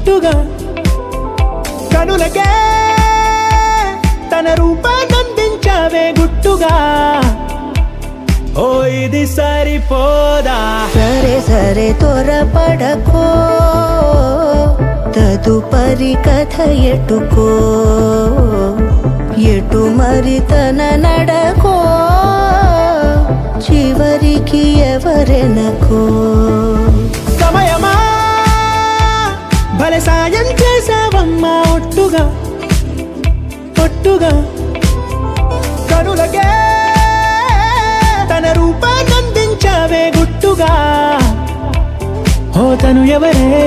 ఒట్టుగా కనులకే తన రూపాన్నందించావే గుట్టుగా. ఓ ఇది సరిపోదా? సరే సరే త్వరపడకో, తదుపరి కథ ఎటుకో, ఎటు మరి తన నడకో, చివరికి ఎవరెనకో. సమయమా భలే సాయం చేసావమ్మా ఒట్టుగా ఒట్టుగా కనులకే తన రూపాన్నందించావే గుట్టుగా. ఓ తను ఎవరే